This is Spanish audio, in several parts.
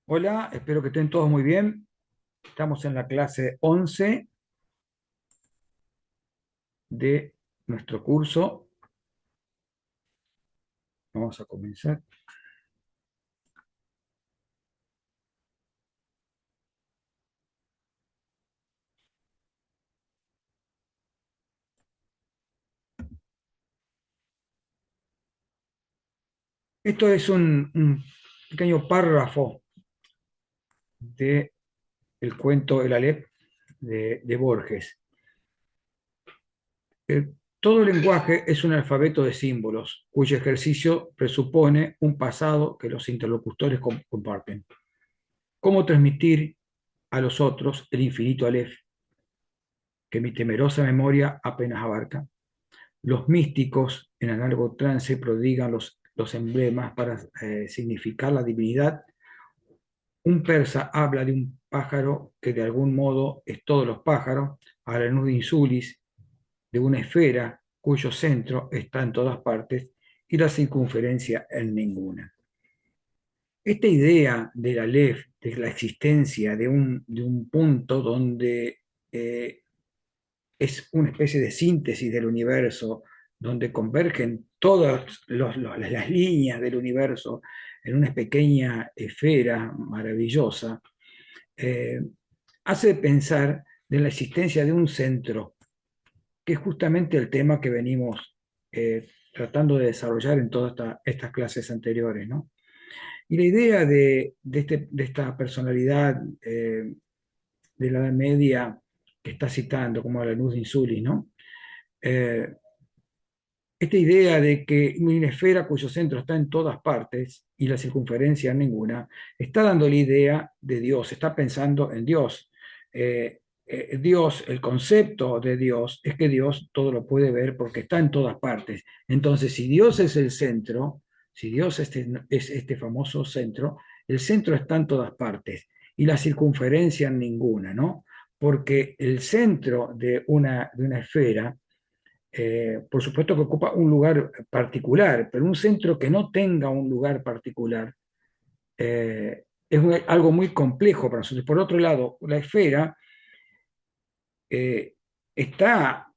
Hola, espero que estén todos muy bien. Estamos en la clase 11 de nuestro curso. Vamos a comenzar. Esto es un pequeño párrafo del cuento El Aleph de Borges. Eh, Todo lenguaje es un alfabeto de símbolos, cuyo ejercicio presupone un pasado que los interlocutores comparten. ¿Cómo transmitir a los otros el infinito Aleph que mi temerosa memoria apenas abarca? Los místicos en análogo trance prodigan los emblemas para significar la divinidad. Un persa habla de un pájaro que de algún modo es todos los pájaros, Alanus insulis, de una esfera cuyo centro está en todas partes y la circunferencia en ninguna. Esta idea del Aleph, de la existencia de un punto donde es una especie de síntesis del universo, donde convergen todas las líneas del universo en una pequeña esfera maravillosa, eh, hace pensar de la existencia de un centro, que es justamente el tema que venimos tratando de desarrollar en todas estas clases anteriores, ¿no? Y la idea de esta personalidad de la Edad Media que está citando, como la luz de Insulis, ¿no? Eh, Esta idea de que una esfera cuyo centro está en todas partes y la circunferencia en ninguna, está dando la idea de Dios, está pensando en Dios. Dios, el concepto de Dios es que Dios todo lo puede ver porque está en todas partes. Entonces, si Dios es el centro, si Dios es este famoso centro, el centro está en todas partes y la circunferencia en ninguna, ¿no? Porque el centro de una esfera por supuesto que ocupa un lugar particular, pero un centro que no tenga un lugar particular es algo muy complejo para nosotros. Por otro lado, la esfera eh, está,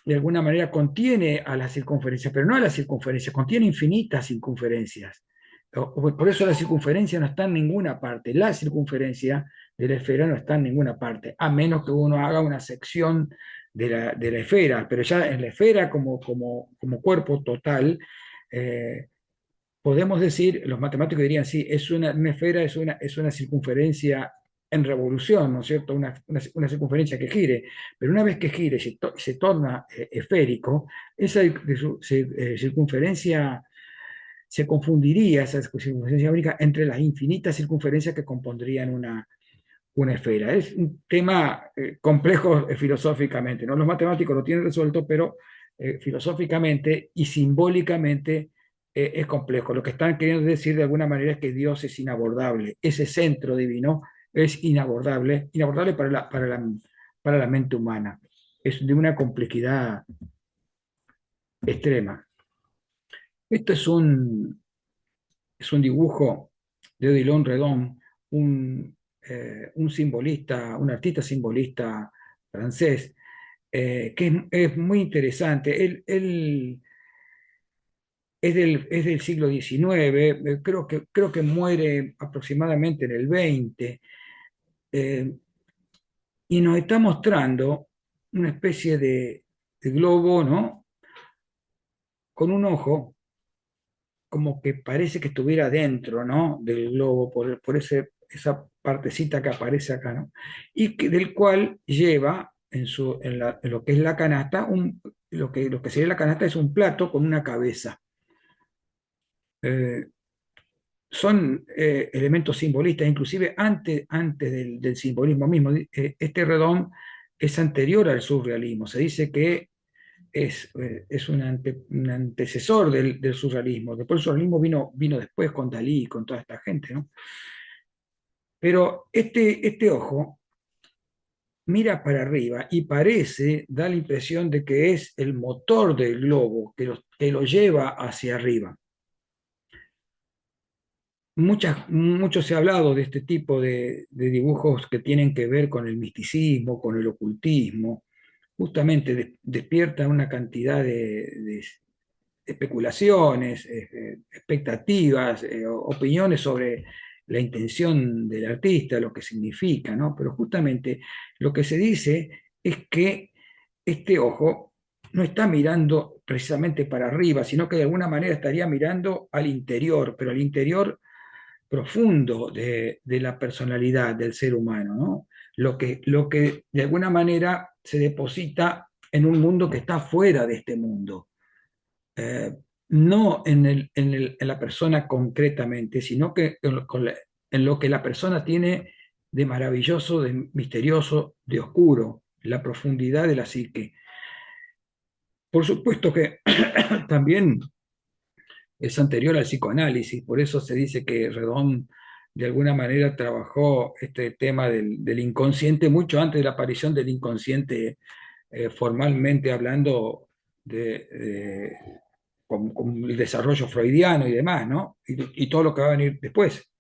de alguna manera, contiene a la circunferencia, pero no a la circunferencia, contiene infinitas circunferencias. Por eso la circunferencia no está en ninguna parte. La circunferencia de la esfera no está en ninguna parte, a menos que uno haga una sección de la esfera, pero ya en la esfera como cuerpo total, eh, podemos decir, los matemáticos dirían, sí, una esfera es una circunferencia en revolución, ¿no es cierto? Una circunferencia que gire, pero una vez que gire y se torna esférico, esa circunferencia se confundiría, esa circunferencia única, entre las infinitas circunferencias que compondrían una esfera. Es un tema complejo filosóficamente, ¿no? Los matemáticos lo tienen resuelto, pero filosóficamente y simbólicamente es complejo. Lo que están queriendo decir de alguna manera es que Dios es inabordable. Ese centro divino es inabordable, inabordable para la mente humana. Es de una complejidad extrema. Esto es un dibujo de Odilon Redon, un simbolista, un artista simbolista francés, que es muy interesante. Él es del siglo XIX, creo que muere aproximadamente en el 20, eh, y nos está mostrando una especie de globo, ¿no? Con un ojo como que parece que estuviera dentro, ¿no? Del globo, por esa partecita que aparece acá, ¿no? Y del cual lleva en lo que es la canasta, lo que sería la canasta es un plato con una cabeza. Eh, Son elementos simbolistas, inclusive antes del simbolismo mismo. Este redón es anterior al surrealismo. Se dice que es un antecesor del surrealismo. Después el surrealismo vino después con Dalí y con toda esta gente, ¿no? Pero este ojo mira para arriba y da la impresión de que es el motor del globo que lo lleva hacia arriba. mucho se ha hablado de este tipo de dibujos que tienen que ver con el misticismo, con el ocultismo. Justamente despierta una cantidad de especulaciones, expectativas, opiniones sobre la intención del artista, lo que significa, ¿no? Pero justamente lo que se dice es que este ojo no está mirando precisamente para arriba, sino que de alguna manera estaría mirando al interior, pero al interior profundo de la personalidad del ser humano, ¿no? Lo que de alguna manera se deposita en un mundo que está fuera de este mundo. Eh, no en la persona concretamente, sino que en lo que la persona tiene de maravilloso, de misterioso, de oscuro, la profundidad de la psique. Por supuesto que también es anterior al psicoanálisis, por eso se dice que Redón de alguna manera trabajó este tema del inconsciente mucho antes de la aparición del inconsciente, formalmente hablando de, con el desarrollo freudiano y demás, ¿no? Y todo lo que va a venir después.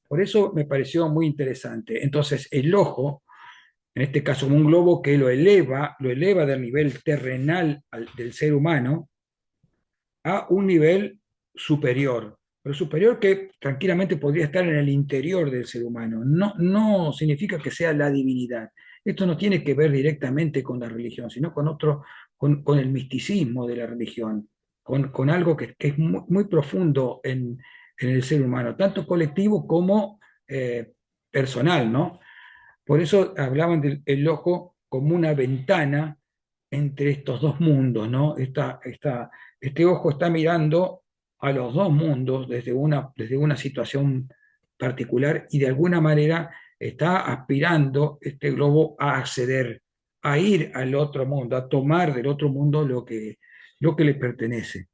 Por eso me pareció muy interesante. Entonces, el ojo, en este caso un globo que lo eleva del nivel terrenal del ser humano a un nivel superior, pero superior que tranquilamente podría estar en el interior del ser humano. No, no significa que sea la divinidad. Esto no tiene que ver directamente con la religión, sino con otro, con el misticismo de la religión, con algo que es muy, muy profundo en el ser humano, tanto colectivo como personal, ¿no? Por eso hablaban del ojo como una ventana entre estos dos mundos, ¿no? Este ojo está mirando a los dos mundos desde una situación particular y de alguna manera está aspirando este globo a acceder, a ir al otro mundo, a tomar del otro mundo lo que le pertenece.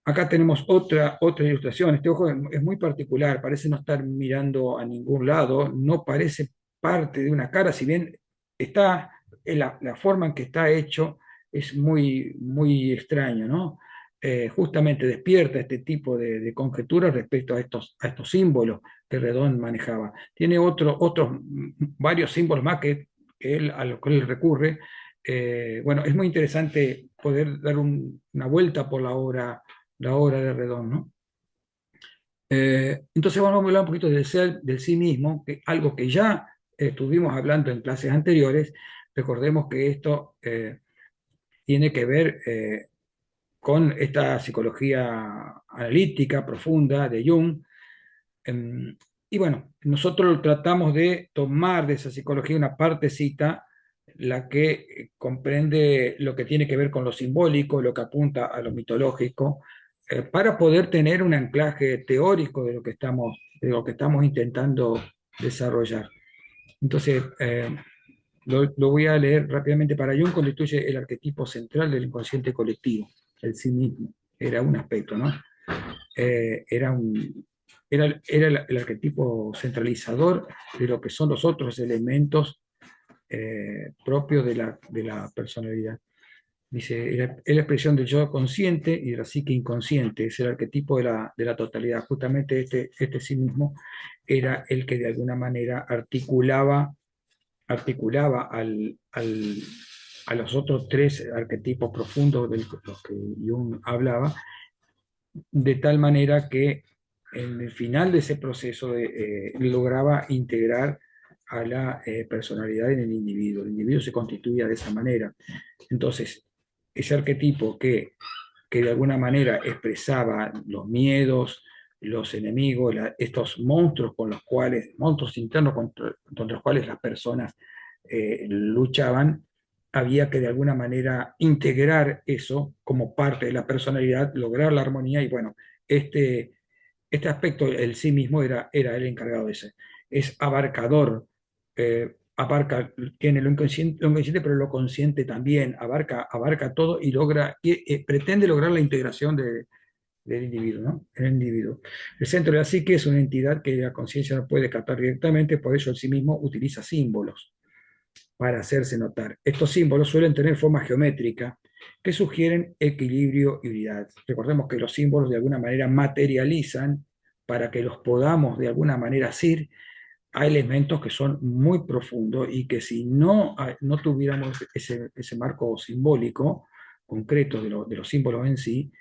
Acá tenemos otra ilustración. Este ojo es muy particular, parece no estar mirando a ningún lado, no parece parte de una cara, si bien está, la forma en que está hecho es muy, muy extraño, ¿no? Justamente despierta este tipo de conjeturas respecto a estos símbolos que Redón manejaba. Tiene otros varios símbolos más a los que él recurre. Bueno, es muy interesante poder dar una vuelta por la obra de Redón, ¿no? Entonces vamos a hablar un poquito del ser, del sí mismo, que algo que ya estuvimos hablando en clases anteriores. Recordemos que esto tiene que ver con esta psicología analítica profunda de Jung. Y bueno, nosotros tratamos de tomar de esa psicología una partecita, la que comprende lo que tiene que ver con lo simbólico, lo que apunta a lo mitológico, para poder tener un anclaje teórico de lo que estamos intentando desarrollar. Entonces, lo voy a leer rápidamente. Para Jung constituye el arquetipo central del inconsciente colectivo, el sí mismo. Era un aspecto, ¿no? Era era el arquetipo centralizador de lo que son los otros elementos propios de la personalidad. Dice, es la expresión del yo consciente y de la psique inconsciente, es el arquetipo de la totalidad. Justamente este sí mismo era el que de alguna manera articulaba a los otros tres arquetipos profundos de los que Jung hablaba, de tal manera que en el final de ese proceso lograba integrar a la personalidad en el individuo. El individuo se constituía de esa manera. Entonces, ese arquetipo que de alguna manera expresaba los miedos, los enemigos, estos monstruos con los cuales, monstruos internos contra los cuales las personas luchaban, había que de alguna manera integrar eso como parte de la personalidad, lograr la armonía y bueno, este, este aspecto, el sí mismo, era el encargado de ese. Es abarcador, tiene lo inconsciente, pero lo consciente también, abarca todo y pretende lograr la integración del individuo, ¿no? El individuo. El centro de la psique es una entidad que la conciencia no puede captar directamente, por ello el sí mismo utiliza símbolos para hacerse notar. Estos símbolos suelen tener forma geométrica que sugieren equilibrio y unidad. Recordemos que los símbolos de alguna manera materializan para que los podamos de alguna manera asir a elementos que son muy profundos y que si no tuviéramos ese marco simbólico concreto de los símbolos en sí,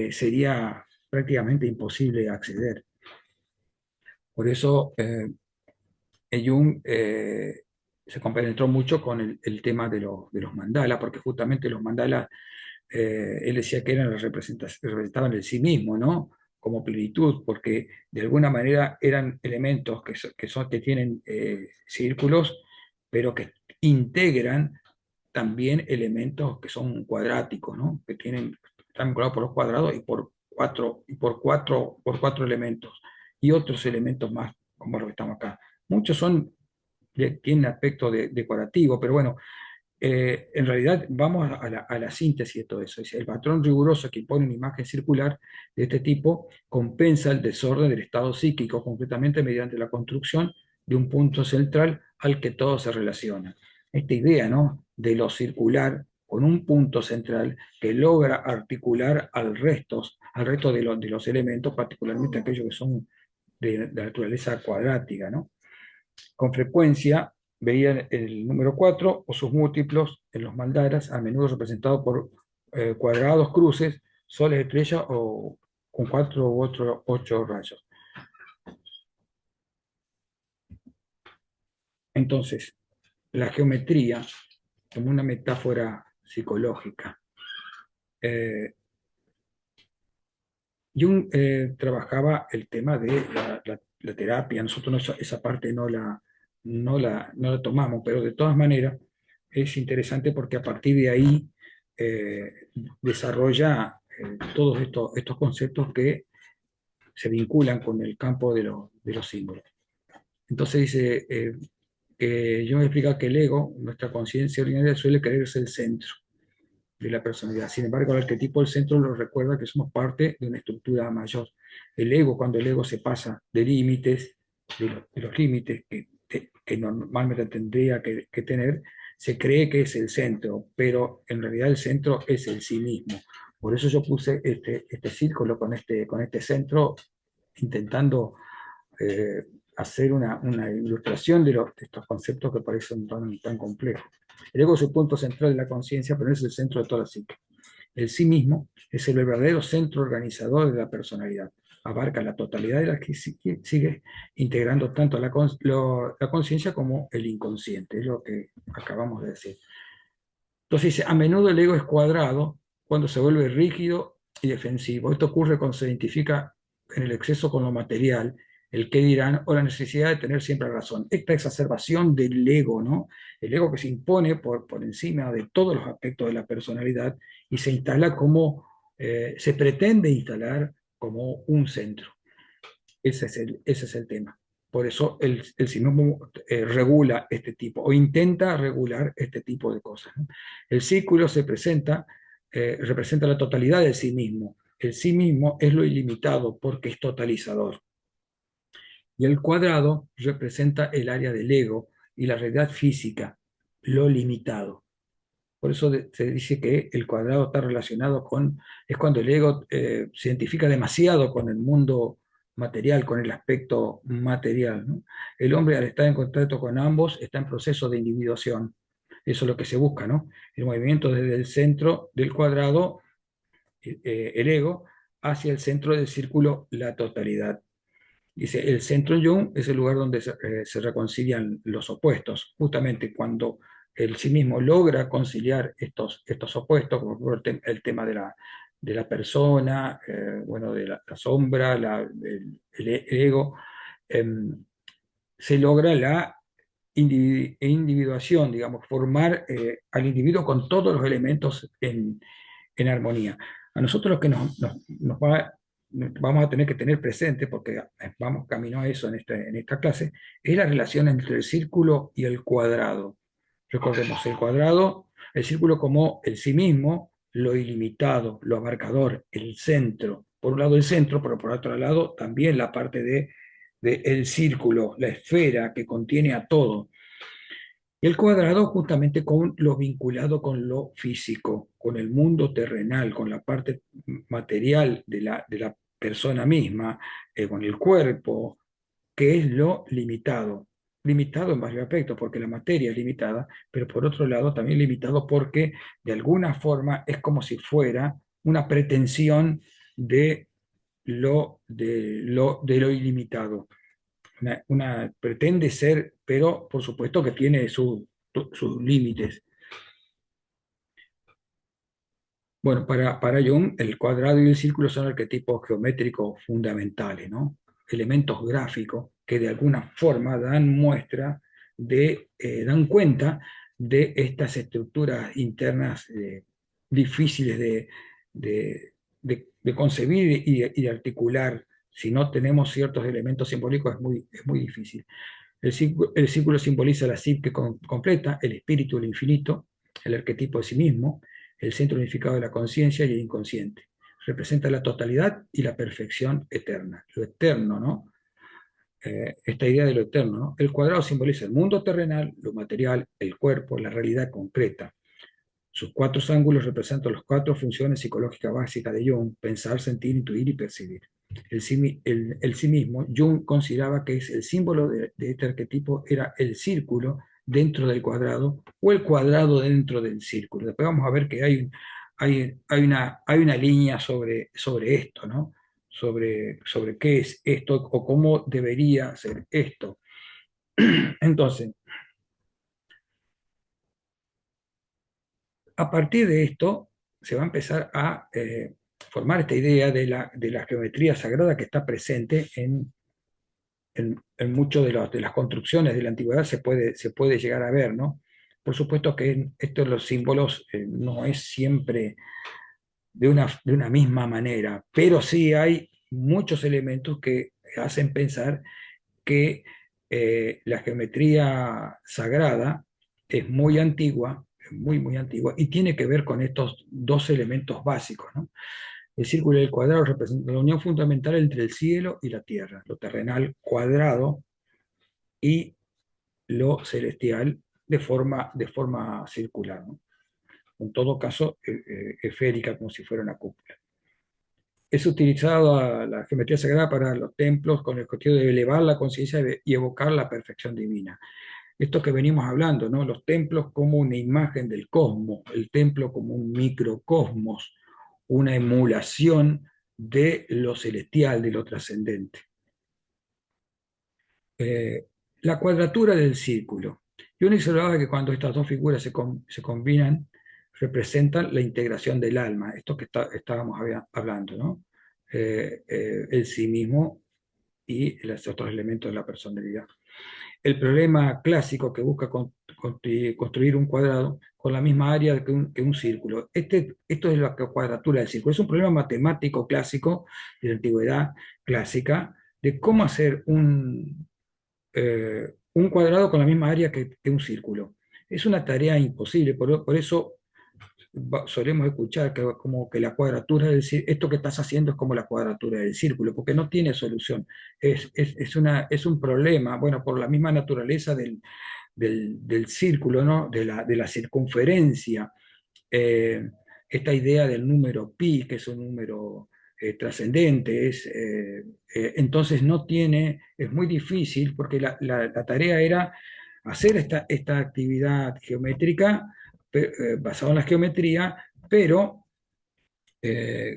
sería prácticamente imposible acceder. Por eso Jung se compenetró mucho con el tema de los mandalas, porque justamente los mandalas, él decía que eran las representaban el sí mismo, ¿no? Como plenitud, porque de alguna manera eran elementos que tienen círculos, pero que integran también elementos que son cuadráticos, ¿no? Están vinculados por los cuadrados por cuatro elementos, y otros elementos más, como los que estamos acá. Muchos tienen aspecto decorativo, pero bueno, en realidad vamos a la síntesis de todo eso. Es el patrón riguroso que impone una imagen circular de este tipo compensa el desorden del estado psíquico, concretamente mediante la construcción de un punto central al que todo se relaciona. Esta idea, ¿no?, de lo circular con un punto central que logra articular al resto de los elementos, particularmente aquellos que son de naturaleza cuadrática, ¿no? Con frecuencia veían el número 4 o sus múltiplos en los mandalas, a menudo representados por cuadrados, cruces, soles, estrellas o con 4 u 8 rayos. Entonces, la geometría, como una metáfora psicológica. Jung trabajaba el tema de la terapia. Nosotros esa parte no la tomamos, pero de todas maneras es interesante porque a partir de ahí desarrolla todos estos conceptos que se vinculan con el campo de los símbolos. Entonces dice que yo me explica que el ego, nuestra conciencia ordinaria, suele creerse el centro de la personalidad. Sin embargo, el arquetipo del centro nos recuerda que somos parte de una estructura mayor. El ego, cuando el ego se pasa de límites, de los límites que normalmente tendría que tener, se cree que es el centro, pero en realidad el centro es el sí mismo. Por eso yo puse este círculo con este centro, intentando eh, hacer una ilustración de estos conceptos que parecen tan complejos. El ego es el punto central de la conciencia, pero no es el centro de toda la psique. El sí mismo es el verdadero centro organizador de la personalidad. Abarca la totalidad de la que sigue integrando tanto la conciencia como el inconsciente, es lo que acabamos de decir. Entonces dice, a menudo el ego es cuadrado cuando se vuelve rígido y defensivo. Esto ocurre cuando se identifica en el exceso con lo material, el qué dirán o la necesidad de tener siempre razón. Esta exacerbación del ego, ¿no? El ego que se impone por encima de todos los aspectos de la personalidad y se instala como, se pretende instalar como un centro. Ese es el tema. Por eso el sinismo regula este tipo, o intenta regular este tipo de cosas, ¿no? El círculo representa la totalidad del sí mismo. El sí mismo es lo ilimitado porque es totalizador. Y el cuadrado representa el área del ego y la realidad física, lo limitado. Por eso se dice que el cuadrado está relacionado es cuando el ego se identifica demasiado con el mundo material, con el aspecto material, ¿no? El hombre, al estar en contacto con ambos, está en proceso de individuación. Eso es lo que se busca, ¿no? El movimiento desde el centro del cuadrado, el ego, hacia el centro del círculo, la totalidad. Dice, el centro Jung es el lugar donde se reconcilian los opuestos, justamente cuando el sí mismo logra conciliar estos opuestos, como el tema de la persona, bueno, de la sombra, el ego, se logra la individuación, digamos, formar al individuo con todos los elementos en armonía. A nosotros lo que vamos a tener que tener presente, porque vamos camino a eso en esta clase, es la relación entre el círculo y el cuadrado. Recordemos, el cuadrado, el círculo como el sí mismo, lo ilimitado, lo abarcador, el centro. Por un lado el centro, pero por otro lado también la parte de el círculo, la esfera que contiene a todo. Y el cuadrado justamente con lo vinculado con lo físico, con el mundo terrenal, con la parte material de la persona misma, con el cuerpo, que es lo limitado. Limitado en varios aspectos, porque la materia es limitada, pero por otro lado también limitado porque de alguna forma es como si fuera una pretensión de lo ilimitado. Pretende ser, pero por supuesto que tiene sus límites. Bueno, para Jung, el cuadrado y el círculo son arquetipos geométricos fundamentales, ¿no? Elementos gráficos que de alguna forma dan cuenta de estas estructuras internas difíciles de concebir y de articular. Si no tenemos ciertos elementos simbólicos es muy difícil. El círculo simboliza la psique completa, el espíritu, el infinito, el arquetipo de sí mismo, el centro unificado de la conciencia y el inconsciente. Representa la totalidad y la perfección eterna, lo eterno, ¿no? Esta idea de lo eterno, ¿no? El cuadrado simboliza el mundo terrenal, lo material, el cuerpo, la realidad concreta. Sus cuatro ángulos representan las cuatro funciones psicológicas básicas de Jung: pensar, sentir, intuir y percibir. El sí mismo, Jung consideraba que el símbolo de este arquetipo era el círculo dentro del cuadrado o el cuadrado dentro del círculo. Después vamos a ver que hay una línea sobre esto, ¿no? Sobre qué es esto o cómo debería ser esto. Entonces, a partir de esto se va a empezar a formar esta idea de la geometría sagrada que está presente en muchas de las construcciones de la antigüedad, se puede llegar a ver, ¿no? Por supuesto que esto de los símbolos no es siempre de una misma manera, pero sí hay muchos elementos que hacen pensar que la geometría sagrada es muy antigua, muy antigua, y tiene que ver con estos dos elementos básicos, ¿no? El círculo y el cuadrado representan la unión fundamental entre el cielo y la tierra, lo terrenal cuadrado y lo celestial de forma circular, ¿no? En todo caso, esférica, como si fuera una cúpula. Es utilizada la geometría sagrada para los templos con el objetivo de elevar la conciencia y evocar la perfección divina. Esto que venimos hablando, ¿no? Los templos como una imagen del cosmos, el templo como un microcosmos, una emulación de lo celestial, de lo trascendente. Eh, la cuadratura del círculo. Yo observaba que cuando estas dos figuras se combinan, representan la integración del alma, esto que estábamos hablando, ¿no? El sí mismo y los otros elementos de la personalidad. El problema clásico que busca construir un cuadrado con la misma área que un círculo. Esto es la cuadratura del círculo. Es un problema matemático clásico de la antigüedad clásica de cómo hacer un cuadrado con la misma área que un círculo. Es una tarea imposible, por eso solemos escuchar que como que la cuadratura del círculo, esto que estás haciendo es como la cuadratura del círculo, porque no tiene solución. Es un problema, bueno, por la misma naturaleza del círculo, ¿no? De la circunferencia. Eh, Esta idea del número pi, que es un número trascendente, entonces no tiene, es muy difícil porque la tarea era hacer esta actividad geométrica basada en la geometría, pero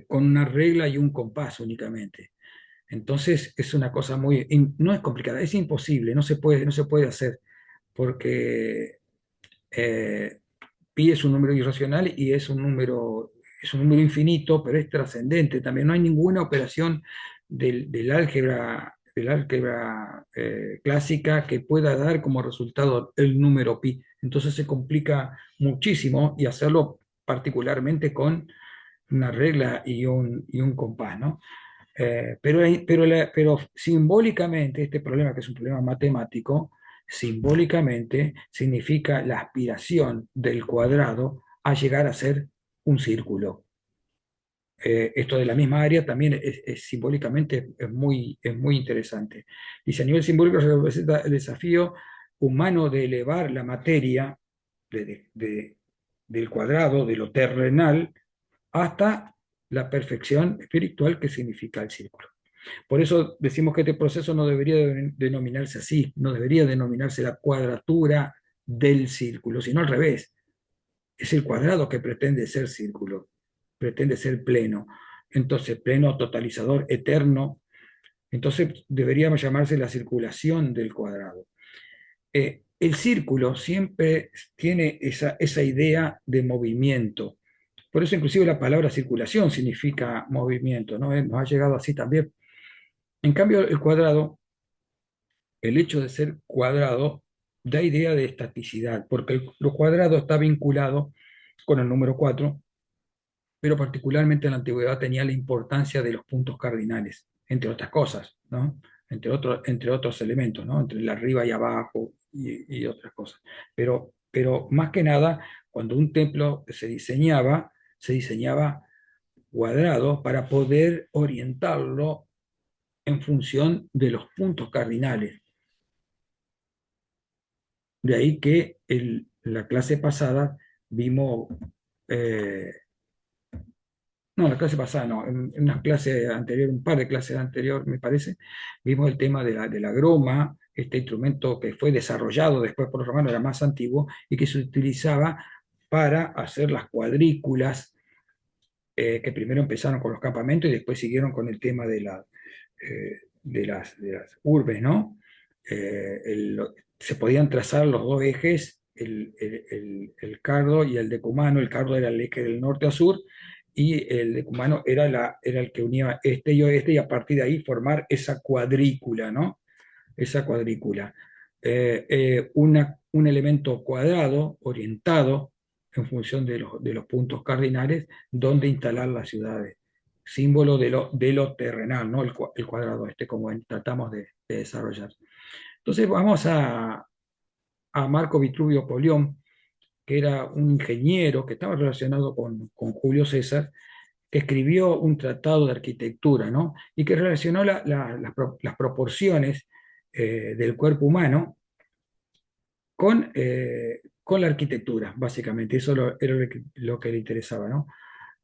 con una regla y un compás únicamente. Entonces es una cosa no es complicada, es imposible, no se puede hacer, porque eh, pi es un número irracional y es un número infinito, pero es trascendente también. No hay ninguna operación del álgebra clásica que pueda dar como resultado el número pi. Entonces se complica muchísimo y hacerlo particularmente con una regla y un compás, ¿no? Pero simbólicamente, este problema, que es un problema matemático, simbólicamente significa la aspiración del cuadrado a llegar a ser un círculo. Esto de la misma área también simbólicamente es muy interesante. Dice, a nivel simbólico se representa el desafío humano de elevar la materia del cuadrado, de lo terrenal, hasta la perfección espiritual que significa el círculo. Por eso decimos que este proceso no debería denominarse así, no debería denominarse la cuadratura del círculo, sino al revés. Es el cuadrado que pretende ser círculo, pretende ser pleno. Entonces, pleno, totalizador, eterno. Entonces, deberíamos llamarse la circulación del cuadrado. El círculo siempre tiene esa idea de movimiento. Por eso inclusive la palabra circulación significa movimiento, ¿no? Nos ha llegado así también. En cambio, el cuadrado, el hecho de ser cuadrado, da idea de estaticidad, porque lo cuadrado está vinculado con el número 4, pero particularmente en la antigüedad tenía la importancia de los puntos cardinales, entre otras cosas, ¿no? Entre otros elementos, ¿no? Entre el arriba y abajo y otras cosas. Pero más que nada, cuando un templo se diseñaba cuadrado para poder orientarlo en función de los puntos cardinales. De ahí que la clase pasada vimos, eh, no, la clase pasada no, en una clase anterior, un par de clases anterior, me parece, vimos el tema de la groma, este instrumento que fue desarrollado después por los romanos, era más antiguo, y que se utilizaba para hacer las cuadrículas, que primero empezaron con los campamentos y después siguieron con el tema de las urbes, ¿no? Se podían trazar los dos ejes, el cardo y el decumano. El cardo era el eje del norte a sur y el decumano era el que unía este y oeste, y a partir de ahí formar esa cuadrícula, ¿no? Esa cuadrícula. Un elemento cuadrado, orientado en función de los puntos cardinales, donde instalar las ciudades. Símbolo de lo terrenal, ¿no? El cuadrado este, como tratamos de desarrollar. Entonces vamos a Marco Vitruvio Polión, que era un ingeniero que estaba relacionado con Julio César, que escribió un tratado de arquitectura, ¿no? Y que relacionó las proporciones del cuerpo humano con la arquitectura, básicamente. Eso era lo que le interesaba, ¿no?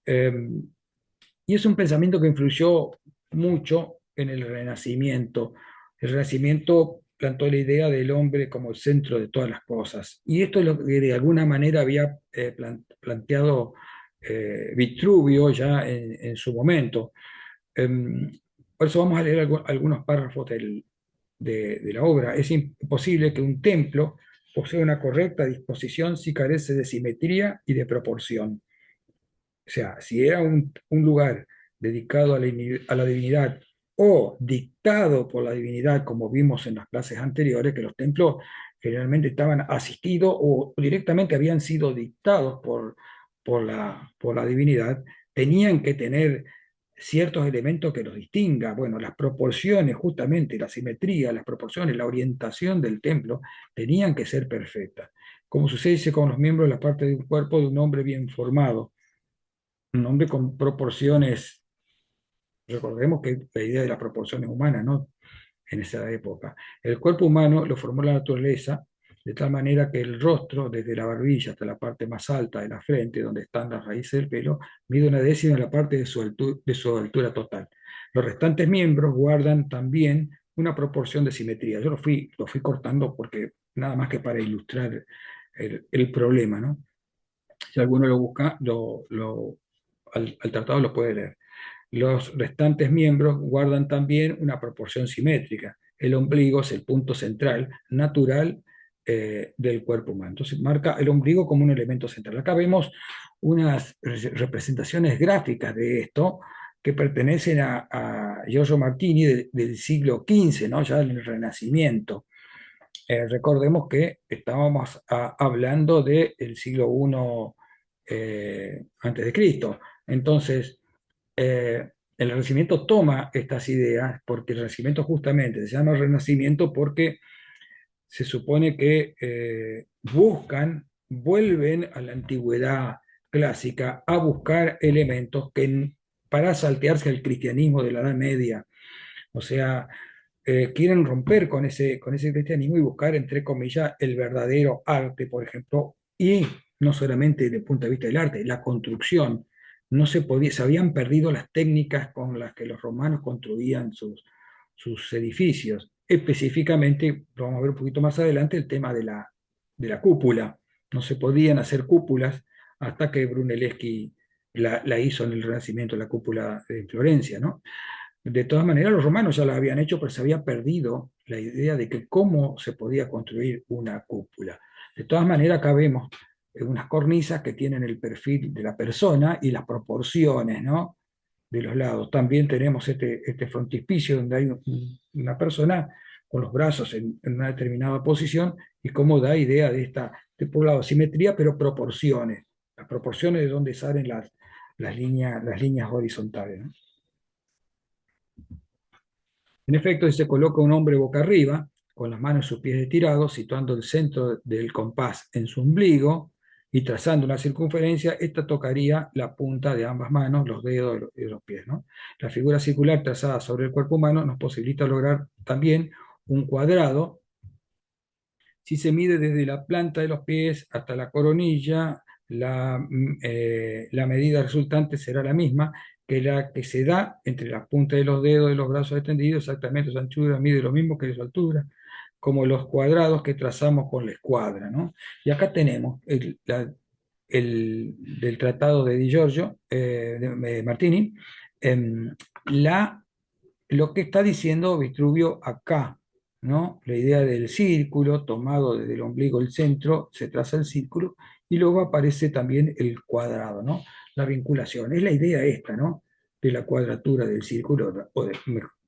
Eh, y es un pensamiento que influyó mucho en el Renacimiento. El Renacimiento plantó la idea del hombre como el centro de todas las cosas. Y esto es lo que de alguna manera había planteado Vitruvio ya en su momento. Por eso vamos a leer algunos párrafos de la obra. Es imposible que un templo posea una correcta disposición si carece de simetría y de proporción. O sea, si era un lugar dedicado a la divinidad o dictado por la divinidad, como vimos en las clases anteriores, que los templos generalmente estaban asistidos o directamente habían sido dictados por la divinidad, tenían que tener ciertos elementos que los distingan. Bueno, las proporciones, justamente, la simetría, las proporciones, la orientación del templo tenían que ser perfectas. Como sucede con los miembros de la parte de un cuerpo de un hombre bien formado, un hombre con proporciones. Recordemos que la idea de las proporciones humanas, ¿no? En esa época. El cuerpo humano lo formó la naturaleza de tal manera que el rostro, desde la barbilla hasta la parte más alta de la frente, donde están las raíces del pelo, mide una décima de la parte de su altura total. Los restantes miembros guardan también una proporción de simetría. Yo lo fui cortando porque nada más que para ilustrar el problema, ¿no? Si alguno lo busca, al tratado lo puede leer. Los restantes miembros guardan también una proporción simétrica. El ombligo es el punto central, natural, del cuerpo humano. Entonces marca el ombligo como un elemento central. Acá vemos unas representaciones gráficas de esto que pertenecen a Giorgio Martini del siglo XV, ¿no? Ya en el Renacimiento. Recordemos que estábamos hablando del siglo I antes de Cristo. Entonces, el Renacimiento toma estas ideas porque el Renacimiento justamente se llama Renacimiento porque se supone que vuelven a la antigüedad clásica a buscar elementos para saltearse al cristianismo de la Edad Media. O sea, quieren romper con ese cristianismo y buscar, entre comillas, el verdadero arte, por ejemplo, y no solamente desde el punto de vista del arte, la construcción. No se podía, se habían perdido las técnicas con las que los romanos construían sus edificios. Específicamente, lo vamos a ver un poquito más adelante, el tema de la cúpula. No se podían hacer cúpulas hasta que Brunelleschi la hizo en el Renacimiento, la cúpula de Florencia, ¿no? De todas maneras, los romanos ya la habían hecho, pero se había perdido la idea de que cómo se podía construir una cúpula. De todas maneras, acá vemos unas cornisas que tienen el perfil de la persona y las proporciones, ¿no? De los lados. También tenemos este frontispicio donde hay una persona con los brazos en una determinada posición y cómo da idea de por un lado, simetría, pero proporciones. Las proporciones de donde salen las líneas horizontales, ¿no? En efecto, si se coloca un hombre boca arriba, con las manos y sus pies estirados, situando el centro del compás en su ombligo y trazando una circunferencia, esta tocaría la punta de ambas manos, los dedos de los pies, ¿no? La figura circular trazada sobre el cuerpo humano nos posibilita lograr también un cuadrado si se mide desde la planta de los pies hasta la coronilla, la medida resultante será la misma que la que se da entre la punta de los dedos de los brazos extendidos, exactamente su anchura mide lo mismo que su altura, como los cuadrados que trazamos con la escuadra, ¿no? Y acá tenemos del Tratado de Di Giorgio, de Martini, em, la lo que está diciendo Vitruvio acá, ¿no? La idea del círculo, tomado desde el ombligo el centro, se traza el círculo, y luego aparece también el cuadrado, ¿no? La vinculación. Es la idea esta, ¿no? De la cuadratura del círculo,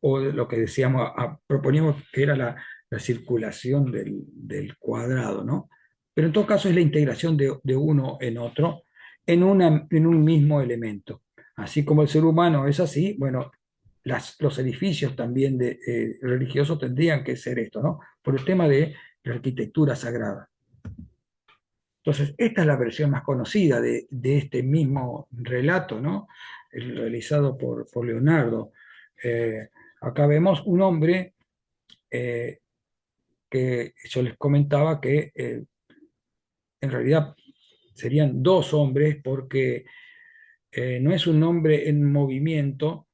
o de lo que decíamos, proponíamos que era la circulación del cuadrado, ¿no? Pero en todo caso es la integración de uno en otro, en un mismo elemento. Así como el ser humano es así, bueno, los edificios también religiosos tendrían que ser esto, ¿no? Por el tema de la arquitectura sagrada. Entonces, esta es la versión más conocida de este mismo relato, ¿no? Realizado por Leonardo. Acá vemos un hombre eh, que yo les comentaba que en realidad serían dos hombres porque no es un hombre en movimiento.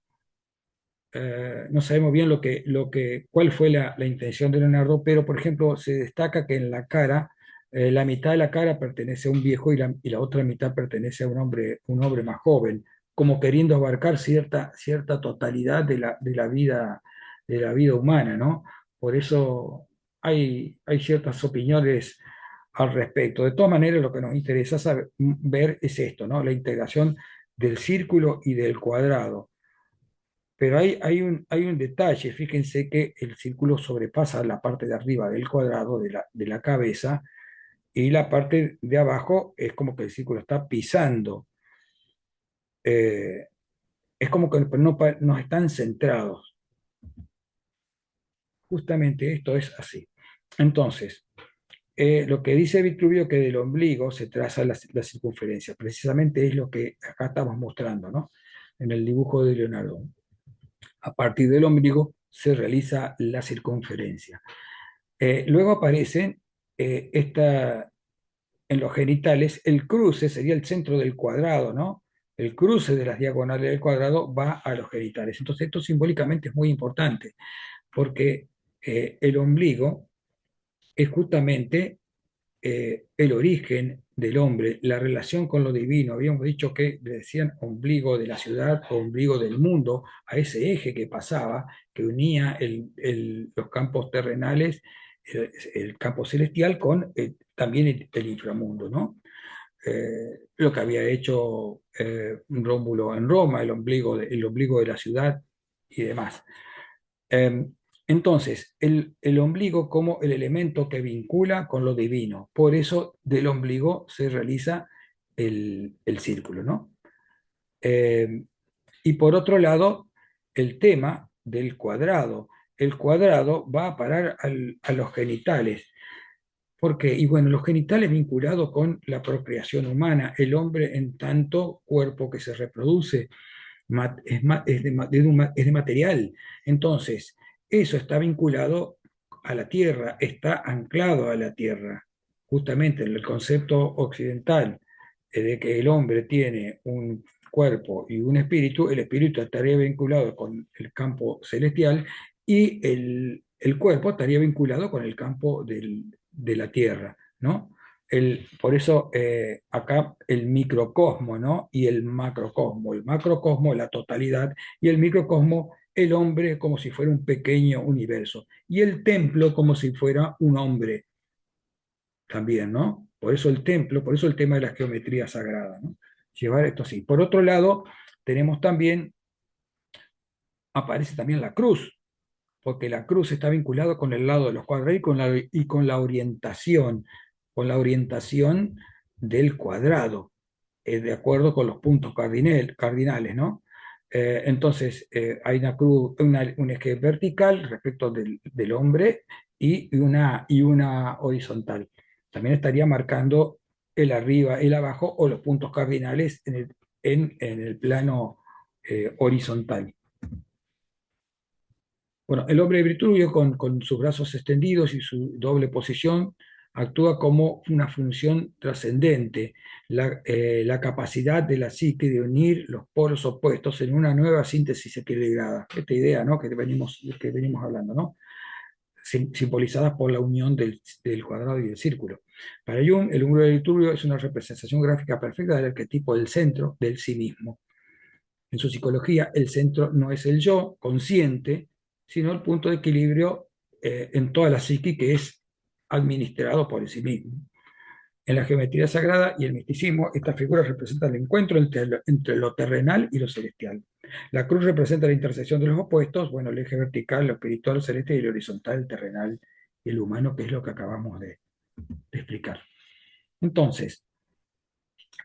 No sabemos bien cuál fue la intención de Leonardo, pero por ejemplo se destaca que en la cara, la mitad de la cara pertenece a un viejo y la otra mitad pertenece a un hombre más joven, como queriendo abarcar cierta totalidad de la vida humana, ¿no? Por eso hay ciertas opiniones al respecto. De todas maneras, lo que nos interesa ver es esto, ¿no? La integración del círculo y del cuadrado. Pero hay un detalle, fíjense que el círculo sobrepasa la parte de arriba del cuadrado de la cabeza, y la parte de abajo es como que el círculo está pisando. Eh, es como que no están centrados. Justamente esto es así. Entonces, lo que dice Vitruvio que del ombligo se traza la circunferencia, precisamente es lo que acá estamos mostrando, ¿no? En el dibujo de Leonardo. A partir del ombligo se realiza la circunferencia. Luego aparece en los genitales, el cruce sería el centro del cuadrado, ¿no? El cruce de las diagonales del cuadrado va a los genitales. Entonces esto simbólicamente es muy importante, porque el ombligo es justamente el origen del hombre, la relación con lo divino. Habíamos dicho que le decían ombligo de la ciudad o ombligo del mundo, a ese eje que pasaba, que unía los campos terrenales, el campo celestial con también el inframundo, ¿no? Lo que había hecho Rómulo en Roma, el ombligo de la ciudad y demás. Eh, entonces, el ombligo como el elemento que vincula con lo divino. Por eso del ombligo se realiza el círculo, ¿no? Eh, y por otro lado, el tema del cuadrado. El cuadrado va a parar a los genitales. ¿Por qué? Y bueno, los genitales vinculados con la procreación humana. El hombre en tanto cuerpo que se reproduce es de material. Entonces, eso está vinculado a la tierra, está anclado a la tierra. Justamente en el concepto occidental de que el hombre tiene un cuerpo y un espíritu, el espíritu estaría vinculado con el campo celestial y el cuerpo estaría vinculado con el campo de la tierra, ¿no? Por eso acá el microcosmo, ¿no? Y el macrocosmo. El macrocosmo, la totalidad, y el microcosmo, el hombre como si fuera un pequeño universo. Y el templo como si fuera un hombre también, ¿no? Por eso el templo, por eso el tema de la geometría sagrada, ¿no? Llevar esto así. Por otro lado, tenemos también, aparece también la cruz, porque la cruz está vinculada con el lado de los cuadrados y con la orientación del cuadrado, de acuerdo con los puntos cardinales, ¿no? Entonces, hay una cruz, un eje vertical respecto del hombre y una horizontal. También estaría marcando el arriba, el abajo o los puntos cardinales en el plano horizontal. Bueno, el hombre vitruvio con sus brazos extendidos y su doble posición actúa como una función trascendente, la capacidad de la psique de unir los polos opuestos en una nueva síntesis equilibrada. Esta idea, ¿no? que venimos hablando, ¿no? Simbolizadas por la unión del cuadrado y del círculo. Para Jung, el hombre vitruvio es una representación gráfica perfecta del arquetipo del centro del sí mismo. En su psicología, el centro no es el yo consciente, sino el punto de equilibrio en toda la psique que es administrado por el sí mismo. En la geometría sagrada y el misticismo, estas figuras representan el encuentro entre lo terrenal y lo celestial. La cruz representa la intersección de los opuestos, bueno, el eje vertical, lo espiritual, lo celeste, y el horizontal, el terrenal y el humano, que es lo que acabamos de explicar. Entonces,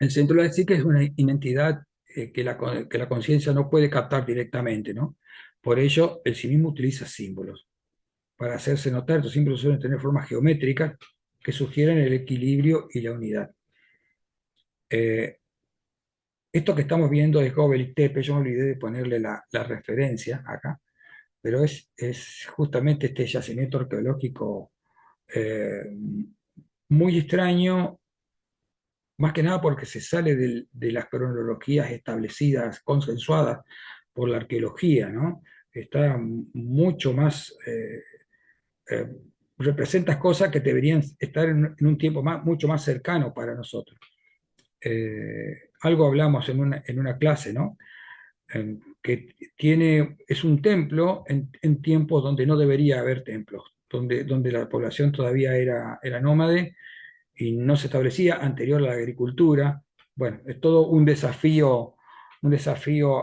el centro de la psique es una identidad que la conciencia no puede captar directamente, ¿no? Por ello, el sí mismo utiliza símbolos. Para hacerse notar, estos símbolos suelen tener formas geométricas que sugieren el equilibrio y la unidad. Eh, Esto que estamos viendo es Göbel Tepe, yo me olvidé de ponerle la referencia acá, pero es justamente este yacimiento arqueológico eh, muy extraño, más que nada porque se sale de las cronologías establecidas, consensuadas por la arqueología, ¿no? Está mucho más, eh, representa cosas que deberían estar en un tiempo mucho más cercano para nosotros. Algo hablamos en una clase, ¿no? Que es un templo en tiempos donde no debería haber templos, donde la población todavía era nómade y no se establecía anterior a la agricultura. Bueno, es todo un desafío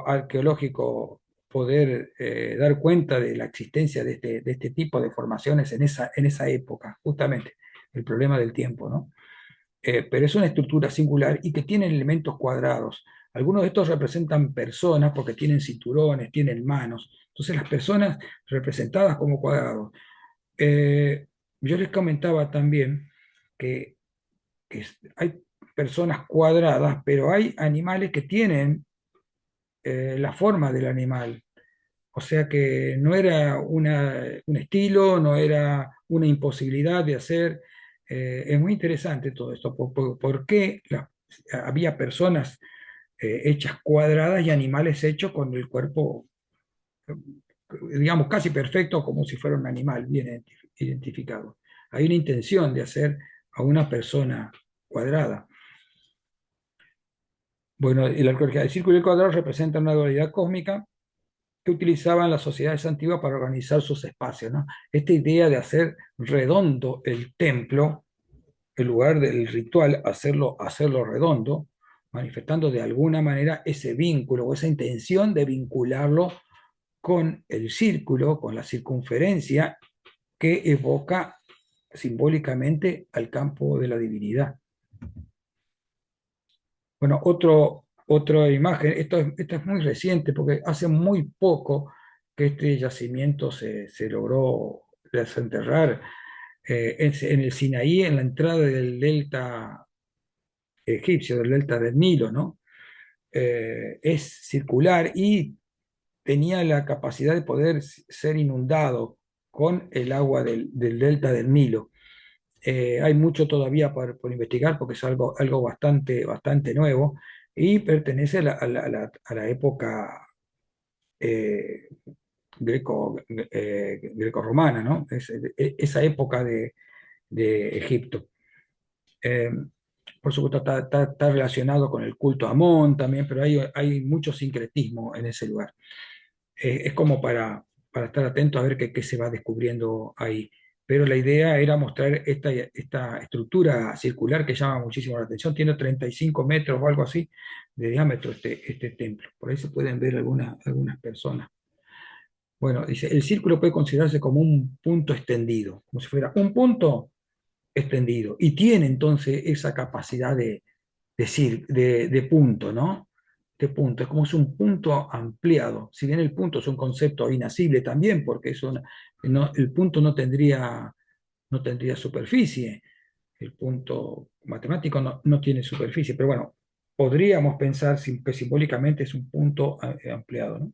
arqueológico poder dar cuenta de la existencia de este tipo de formaciones en esa época, justamente, el problema del tiempo, ¿no? Pero es una estructura singular y que tiene elementos cuadrados. Algunos de estos representan personas porque tienen cinturones, tienen manos. Entonces las personas representadas como cuadrados. Yo les comentaba también que hay personas cuadradas, pero hay animales que tienen la forma del animal. O sea que no era un estilo, no era una imposibilidad de hacer. Es muy interesante todo esto. ¿Por qué había personas hechas cuadradas y animales hechos con el cuerpo, eh, digamos, casi perfecto, como si fuera un animal bien identificado? Hay una intención de hacer a una persona cuadrada. Bueno, y la arqueología del círculo y el cuadrado representan una dualidad cósmica que utilizaban las sociedades antiguas para organizar sus espacios, ¿no? Esta idea de hacer redondo el templo, en lugar del ritual, hacerlo redondo, manifestando de alguna manera ese vínculo o esa intención de vincularlo con el círculo, con la circunferencia que evoca simbólicamente al campo de la divinidad. Bueno, otra imagen, esta es muy reciente porque hace muy poco que este yacimiento se logró desenterrar en el Sinaí, en la entrada del delta egipcio, del delta del Nilo, ¿no? Es circular y tenía la capacidad de poder ser inundado con el agua del delta del Nilo. Hay mucho todavía por investigar porque es algo bastante nuevo y pertenece a la época eh, greco-romana, ¿no? Esa época de Egipto. Eh, por supuesto, está relacionado con el culto a Amón también, pero hay mucho sincretismo en ese lugar. Es como para estar atento a ver qué se va descubriendo ahí. Pero la idea era mostrar esta estructura circular que llama muchísimo la atención. Tiene 35 metros o algo así de diámetro este templo. Por ahí se pueden ver algunas personas. Bueno, dice, el círculo puede considerarse como un punto extendido, como si fuera un punto extendido. Y tiene entonces esa capacidad de punto, ¿no? De punto. Es como si un punto ampliado. Si bien el punto es un concepto inacible también, porque el punto no tendría superficie. El punto matemático no tiene superficie, pero bueno, podríamos pensar que simbólicamente es un punto ampliado, ¿no?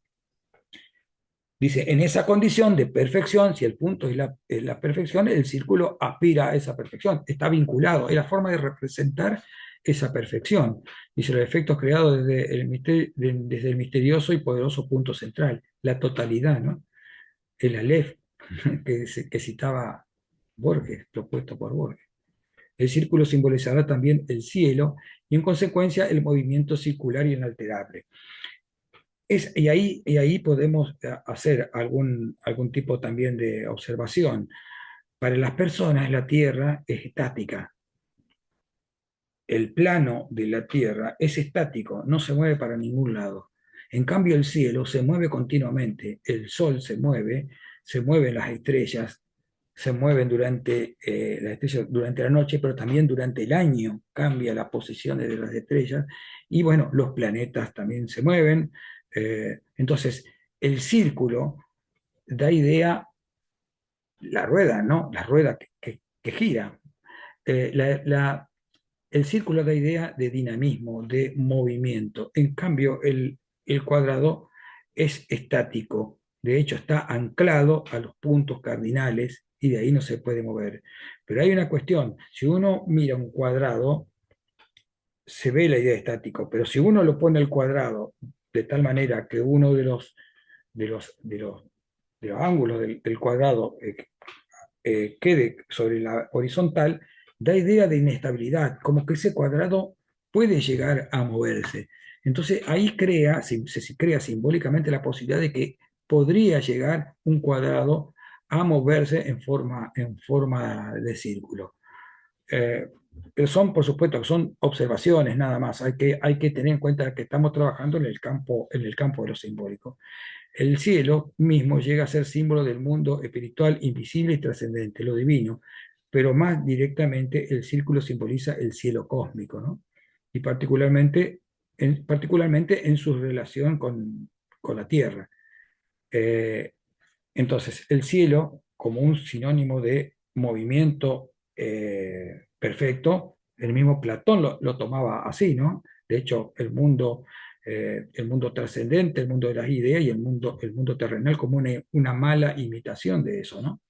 Dice, en esa condición de perfección, si el punto es la perfección, el círculo aspira a esa perfección, está vinculado, es la forma de representar esa perfección. Dice, los efectos creados desde el misterioso y poderoso punto central, la totalidad, ¿no? El Aleph, que citaba Borges, propuesto por Borges. El círculo simbolizará también el cielo y en consecuencia el movimiento circular y inalterable. Y ahí podemos hacer algún tipo también de observación. Para las personas la Tierra es estática. El plano de la Tierra es estático, no se mueve para ningún lado. En cambio el cielo se mueve continuamente. El Sol se mueven las estrellas, se mueven las estrellas durante la noche, pero también durante el año cambia las posiciones de las estrellas. Y bueno, los planetas también se mueven. Entonces, el círculo da idea, la rueda, ¿no? La rueda que gira. Eh, la, la- el círculo da idea de dinamismo, de movimiento. En cambio, el cuadrado es estático. De hecho, está anclado a los puntos cardinales y de ahí no se puede mover. Pero hay una cuestión. Si uno mira un cuadrado, se ve la idea de estático, pero si uno lo pone el cuadrado de tal manera que uno de los ángulos del cuadrado quede sobre la horizontal, da idea de inestabilidad, como que ese cuadrado puede llegar a moverse. Entonces ahí se crea simbólicamente la posibilidad de que podría llegar un cuadrado a moverse en forma de círculo. Pero por supuesto, son observaciones nada más. Hay que tener en cuenta que estamos trabajando en el campo de lo simbólico. El cielo mismo llega a ser símbolo del mundo espiritual invisible y trascendente, lo divino, pero más directamente el círculo simboliza el cielo cósmico, ¿no? Y particularmente en su relación con la tierra. Eh, entonces, el cielo, como un sinónimo de movimiento perfecto, el mismo Platón lo tomaba así, ¿no? De hecho, el mundo trascendente, el mundo de las ideas y el mundo terrenal como una mala imitación de eso, ¿no?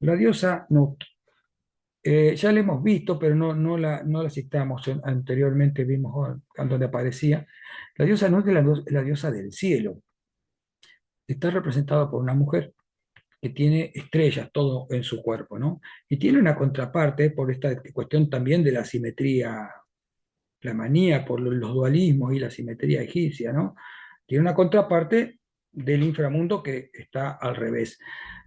La diosa Nut, ya la hemos visto, pero no la citamos, anteriormente vimos donde aparecía. La diosa Nut es la diosa del cielo, está representada por una mujer que tiene estrellas todo en su cuerpo, ¿no? Y tiene una contraparte por esta cuestión también de la simetría, la manía por los dualismos y la simetría egipcia, ¿no? Tiene una contraparte del inframundo que está al revés.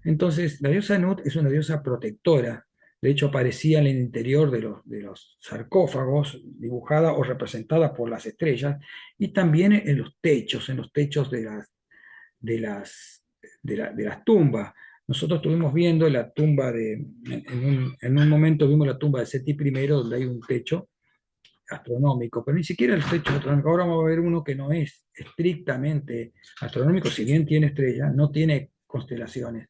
Entonces, la diosa Nut es una diosa protectora. De hecho, aparecía en el interior de los sarcófagos, dibujada o representada por las estrellas, y también en los techos de las tumbas. Nosotros estuvimos viendo la tumba en un momento vimos la tumba de Seti I, donde hay un techo astronómico, pero ni siquiera el techo astronómico. Ahora vamos a ver uno que no es estrictamente astronómico, si bien tiene estrellas, no tiene constelaciones,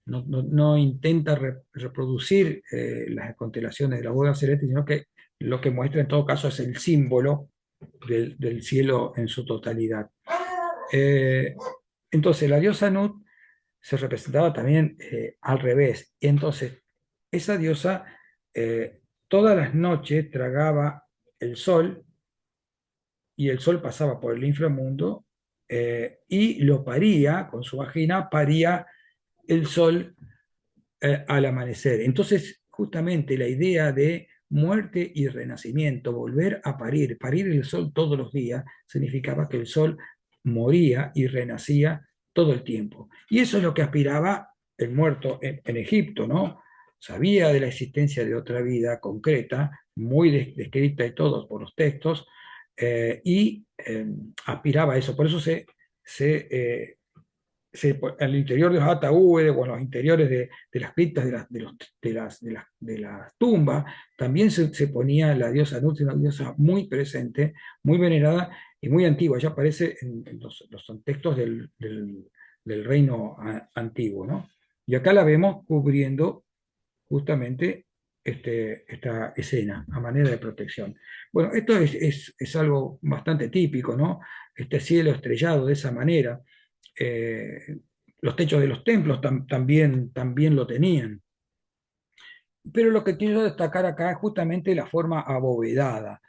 no intenta reproducir las constelaciones de la bóveda celeste, sino que lo que muestra en todo caso es el símbolo del cielo en su totalidad. Eh, entonces, la diosa Nut se representaba también al revés. Y entonces, esa diosa todas las noches tragaba el sol y el sol pasaba por el inframundo y lo paría, con su vagina, paría el sol al amanecer. Entonces, justamente la idea de muerte y renacimiento, volver a parir, parir el sol todos los días, significaba que el sol moría y renacía todo el tiempo. Y eso es lo que aspiraba el muerto en Egipto, ¿no? Sabía de la existencia de otra vida concreta, muy descrita y todo por los textos, y aspiraba a eso. Por eso al interior de los ataúdes o en los interiores de las criptas de las tumbas, también se ponía la diosa Nut, una diosa muy presente, muy venerada y muy antigua. Ya aparece en los textos del reino antiguo, ¿no? Y acá la vemos cubriendo justamente esta escena a manera de protección. Bueno, esto es algo bastante típico, ¿no? Este cielo estrellado de esa manera. Eh, los techos de los templos también lo tenían. Pero lo que quiero destacar acá es justamente la forma abovedada.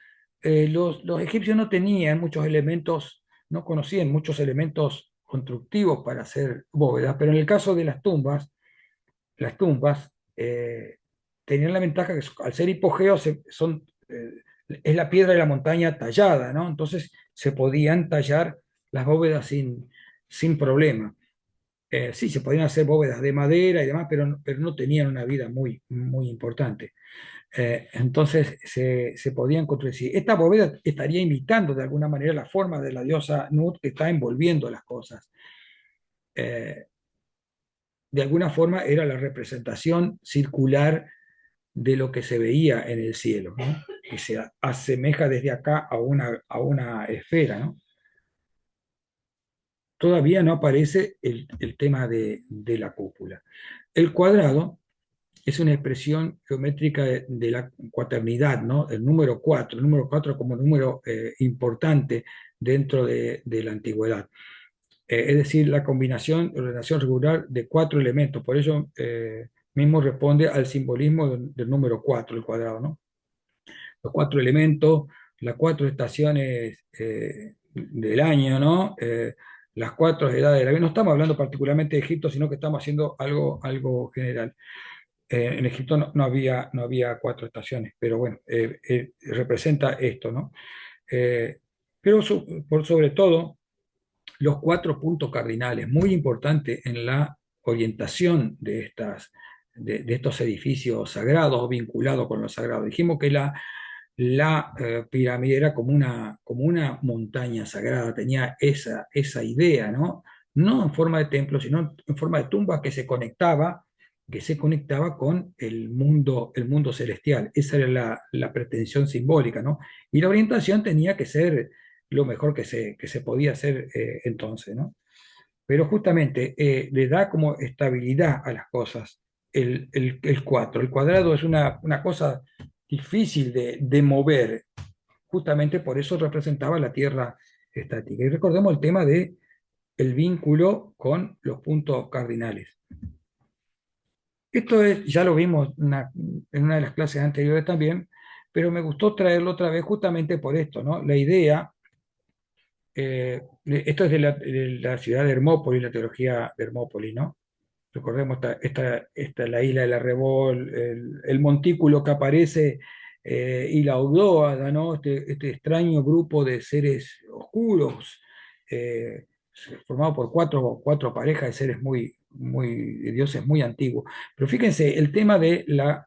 Los egipcios no tenían muchos elementos, no conocían muchos elementos constructivos para hacer bóvedas, pero en el caso de las tumbas tenían la ventaja que al ser hipogeos es la piedra de la montaña tallada, ¿no? Entonces se podían tallar las bóvedas sin problema. Sí, se podían hacer bóvedas de madera y demás, pero no tenían una vida muy importante. Entonces se podían construir. Sí, esta bóveda estaría imitando de alguna manera la forma de la diosa Nut que está envolviendo las cosas. Eh, de alguna forma era la representación circular de lo que se veía en el cielo, ¿no? Que se asemeja desde acá a una esfera, ¿no? Todavía no aparece el tema de la cúpula. El cuadrado es una expresión geométrica de la cuaternidad, ¿no? El número 4 como número importante dentro de la antigüedad. Es decir, la combinación de relación regular de cuatro elementos. Por eso mismo responde al simbolismo del número 4 el cuadrado, ¿no? Los cuatro elementos, las cuatro estaciones del año, ¿no? Las cuatro edades de la vida. No estamos hablando particularmente de Egipto, sino que estamos haciendo algo general. En Egipto no había cuatro estaciones, pero bueno, representa esto, ¿no? Eh, pero por sobre todo, los cuatro puntos cardinales, muy importantes en la orientación de estos edificios sagrados vinculados con lo sagrado. Dijimos que la pirámide era como una montaña sagrada, tenía esa idea, ¿no? No en forma de templo, sino en forma de tumba que se conectaba con el mundo celestial. Esa era la pretensión simbólica, ¿no? Y la orientación tenía que ser lo mejor que se podía hacer entonces, ¿no? Pero justamente le da como estabilidad a las cosas el 4. El cuadrado es una cosa difícil de mover, justamente por eso representaba la Tierra estática. Y recordemos el tema de el vínculo con los puntos cardinales. Esto ya lo vimos en una de las clases anteriores también, pero me gustó traerlo otra vez justamente por esto, ¿no? La idea, esto es de la ciudad de Hermópolis, la teología de Hermópolis, ¿no? Recordemos la isla de la Rebol, el montículo que aparece y la Audóada, ¿no? Este extraño grupo de seres oscuros, eh, formado por cuatro parejas de seres de dioses muy antiguos. Pero fíjense, el tema de la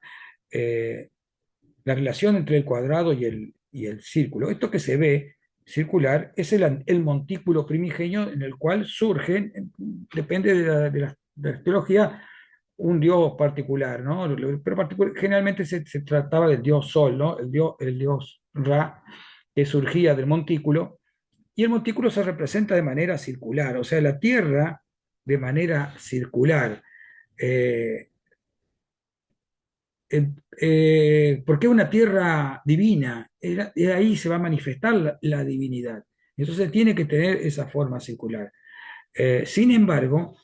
relación entre el cuadrado y el círculo. Esto que se ve circular es el montículo primigenio en el cual surgen, depende de la teología, un dios particular, ¿no? Pero generalmente se trataba del dios Sol, ¿no? El dios Ra, que surgía del montículo, y el montículo se representa de manera circular, o sea, la Tierra de manera circular. Eh, porque es una tierra divina, ahí se va a manifestar la divinidad. Entonces tiene que tener esa forma circular. Sin embargo,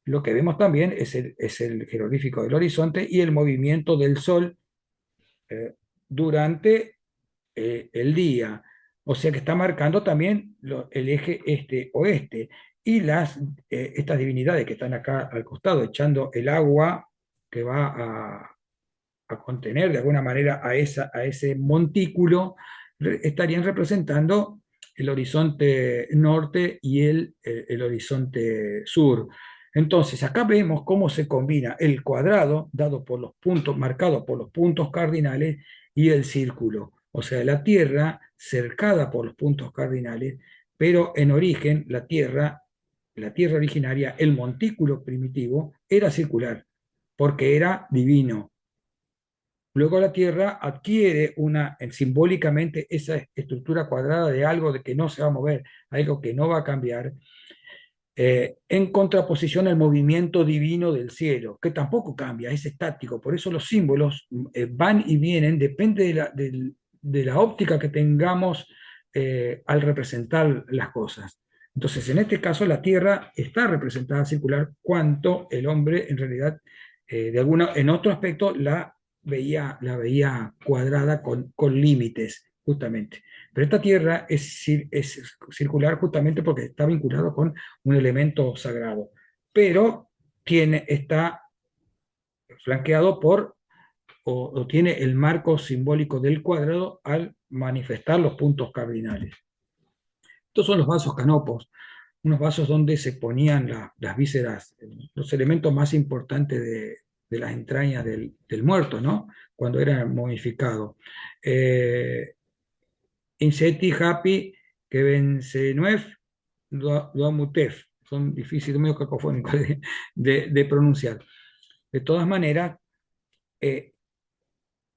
lo que vemos también es el jeroglífico del horizonte y el movimiento del sol durante el día. O sea que está marcando también el eje este-oeste. Y estas divinidades que están acá al costado, echando el agua que va a contener de alguna manera a ese montículo, estarían representando el horizonte norte y el horizonte sur. Entonces, acá vemos cómo se combina el cuadrado, dado por los puntos, marcado por los puntos cardinales, y el círculo. O sea, la Tierra cercada por los puntos cardinales, pero en origen la Tierra originaria, el montículo primitivo, era circular, porque era divino. Luego la Tierra adquiere simbólicamente esa estructura cuadrada de algo de que no se va a mover, algo que no va a cambiar, en contraposición al movimiento divino del cielo, que tampoco cambia, es estático. Por eso los símbolos van y vienen, depende de la óptica que tengamos al representar las cosas. Entonces, en este caso, la Tierra está representada circular, cuanto el hombre en realidad, en otro aspecto, la veía cuadrada con límites, justamente. Pero esta Tierra es circular justamente porque está vinculado con un elemento sagrado, pero está flanqueado o tiene el marco simbólico del cuadrado al manifestar los puntos cardinales. Estos son los vasos canopos, unos vasos donde se ponían las vísceras, los elementos más importantes de las entrañas del muerto, ¿no? Cuando era momificado. Eh, Inseti, Happy, Kebensenuef, Duamutef. Son difíciles, medio cacofónicos de pronunciar. De todas maneras, eh,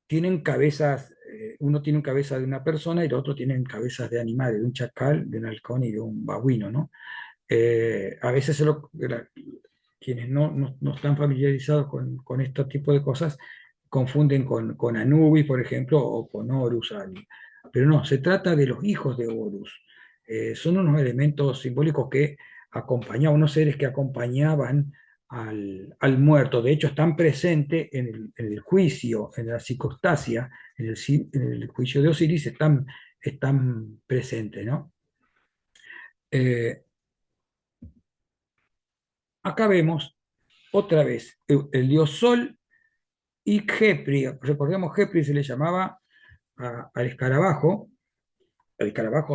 tienen cabezas, uno tiene una cabeza de una persona y el otro tienen cabezas de animales, de un chacal, de un halcón y de un babuino, ¿no? A veces quienes no están familiarizados con este tipo de cosas confunden con Anubis, por ejemplo, o con Horus. Pero no, se trata de los hijos de Horus. Son unos elementos simbólicos que acompañaban, unos seres que acompañaban al muerto. De hecho, están presentes en el juicio, en la psicostasia, en el juicio de Osiris, están presentes, ¿no? Eh, Acá vemos otra vez el dios Sol y Khepri. Recordemos, Khepri se le llamaba al escarabajo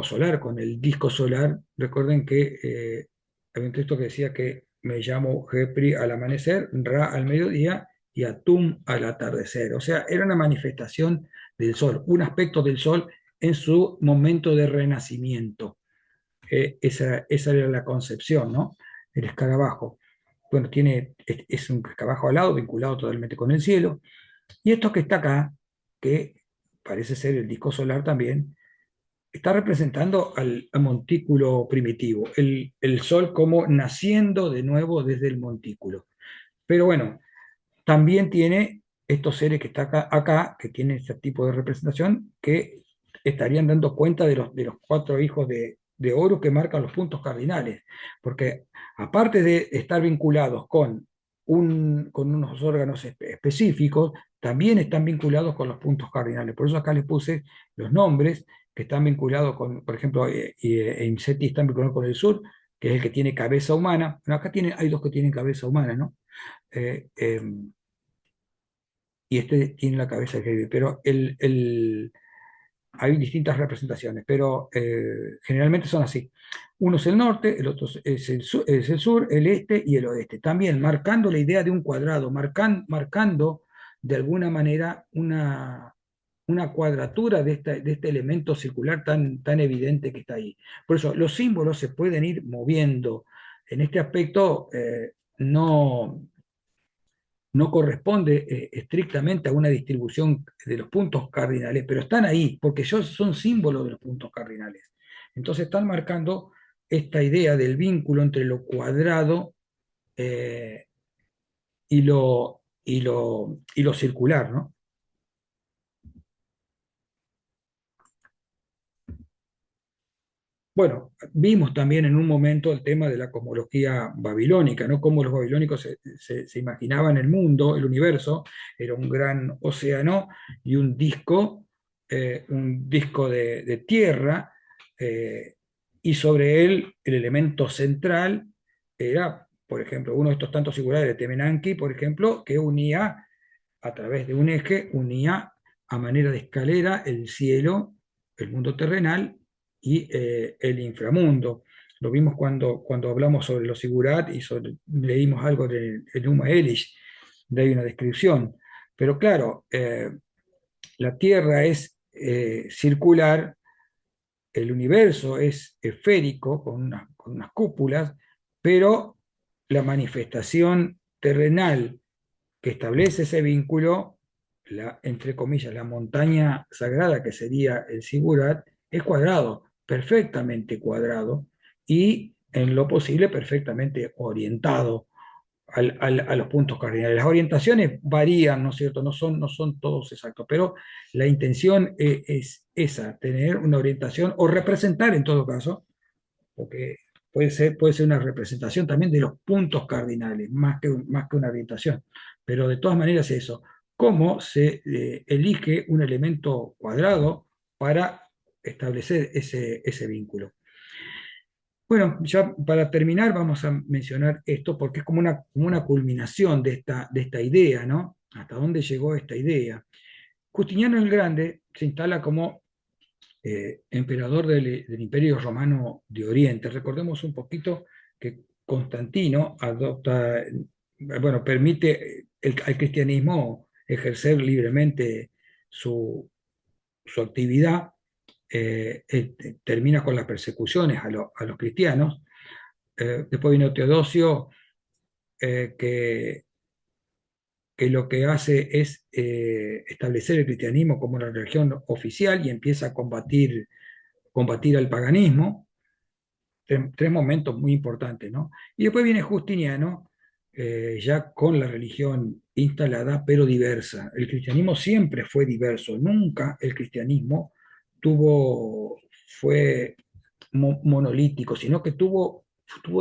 solar con el disco solar. Recuerden que había un texto que decía que me llamo Khepri al amanecer, Ra al mediodía y Atum al atardecer. O sea, era una manifestación del sol, un aspecto del sol en su momento de renacimiento. Esa era la concepción, ¿no? El escarabajo. Bueno, es un escarabajo alado, vinculado totalmente con el cielo. Y esto que está acá, que parece ser el disco solar también, está representando al montículo primitivo, el Sol como naciendo de nuevo desde el montículo. Pero bueno, también tiene estos seres que están acá, que tienen este tipo de representación, que estarían dando cuenta de los cuatro hijos de Horus que marcan los puntos cardinales, porque aparte de estar vinculados con unos órganos específicos, también están vinculados con los puntos cardinales. Por eso acá les puse los nombres que están vinculados con, por ejemplo, Imseti están vinculados con el sur, que es el que tiene cabeza humana. Bueno, acá hay dos que tienen cabeza humana, ¿no? Eh, eh, y este tiene la cabeza de Herbie, pero hay distintas representaciones, pero generalmente son así. Uno es el norte, el otro es el sur, el este y el oeste. También marcando la idea de un cuadrado, marcando de alguna manera una cuadratura de este elemento circular tan evidente que está ahí. Por eso los símbolos se pueden ir moviendo. En este aspecto, no corresponde estrictamente a una distribución de los puntos cardinales, pero están ahí porque ellos son símbolos de los puntos cardinales. Entonces están marcando esta idea del vínculo entre lo cuadrado eh, y y lo circular, ¿no? Bueno, vimos también en un momento el tema de la cosmología babilónica, ¿no? Cómo los babilónicos se imaginaban el mundo, el universo, era un gran océano y un disco de tierra, eh, y sobre él el elemento central era, por ejemplo, uno de estos tantos singulares de Temenanki, por ejemplo, que unía a través de un eje, unía a manera de escalera el cielo, el mundo terrenal y el inframundo. Lo vimos cuando hablamos sobre los sigurat y leímos algo de Enuma Elish, de ahí una descripción. Pero claro, la Tierra es circular, el universo es esférico, con unas cúpulas, pero la manifestación terrenal que establece ese vínculo, entre comillas, la montaña sagrada que sería el Sigurat, es cuadrado, perfectamente cuadrado y en lo posible perfectamente orientado a los puntos cardinales. Las orientaciones varían, ¿no es cierto? No son todos exactos, pero la intención es esa, tener una orientación o representar en todo caso, porque puede ser una representación también de los puntos cardinales, más que una orientación. Pero de todas maneras eso, cómo se elige un elemento cuadrado para establecer ese vínculo. Bueno, ya para terminar vamos a mencionar esto porque es como una culminación de esta idea, ¿no? ¿Hasta dónde llegó esta idea? Justiniano el Grande se instala como emperador del Imperio Romano de Oriente. Recordemos un poquito que Constantino adopta, bueno, permite al cristianismo ejercer libremente su, su actividad, termina con las persecuciones a los cristianos. Después vino Teodosio, que lo que hace es establecer el cristianismo como la religión oficial y empieza a combatir al paganismo. Tres momentos muy importantes, ¿no? Y después viene Justiniano, ya con la religión instalada, pero diversa. El cristianismo siempre fue diverso, nunca el cristianismo fue monolítico, sino que tuvo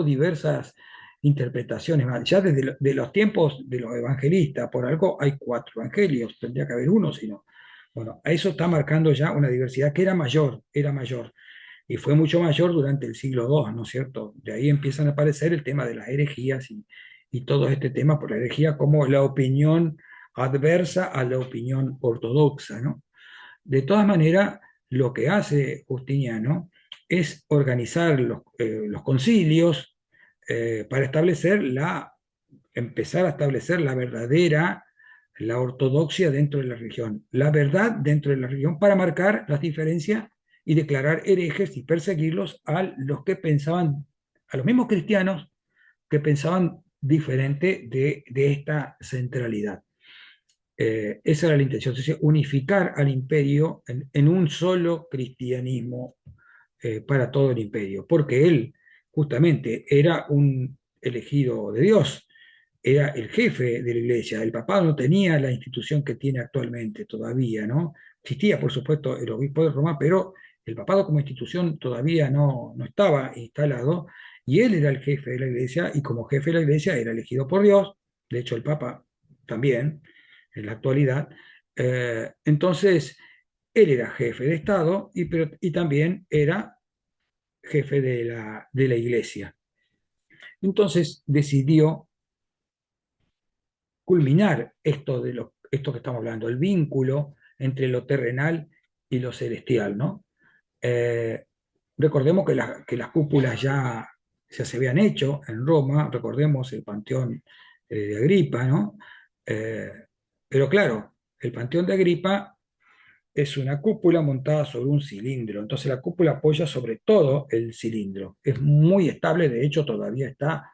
diversas interpretaciones. Ya desde de los tiempos de los evangelistas, por algo hay cuatro evangelios, tendría que haber uno, sino. Bueno, a eso está marcando ya una diversidad que era mayor y fue mucho mayor durante el siglo II, ¿no es cierto? De ahí empiezan a aparecer el tema de las herejías y todo este tema por la herejía como la opinión adversa a la opinión ortodoxa, ¿no? De todas maneras, lo que hace Justiniano es organizar los concilios para empezar a establecer la ortodoxia dentro de la religión, la verdad dentro de la religión, para marcar las diferencias y declarar herejes y perseguirlos a los mismos cristianos que pensaban diferente de esta centralidad. Esa era la intención, entonces, unificar al imperio en un solo cristianismo para todo el imperio, porque él justamente era un elegido de Dios, era el jefe de la iglesia. El papado no tenía la institución que tiene actualmente todavía, ¿no? Existía, por supuesto, el obispo de Roma, pero el papado como institución todavía no estaba instalado, y él era el jefe de la iglesia, y como jefe de la iglesia era elegido por Dios, de hecho el papa también, en la actualidad. Entonces, él era jefe de Estado y también era jefe de la iglesia. Entonces decidió culminar esto que estamos hablando, el vínculo entre lo terrenal y lo celestial, ¿no? Eh, Recordemos que las cúpulas ya se habían hecho en Roma, recordemos el Panteón de Agripa, ¿no? Eh, pero claro, el Panteón de Agripa es una cúpula montada sobre un cilindro, entonces la cúpula apoya sobre todo el cilindro. Es muy estable, de hecho todavía está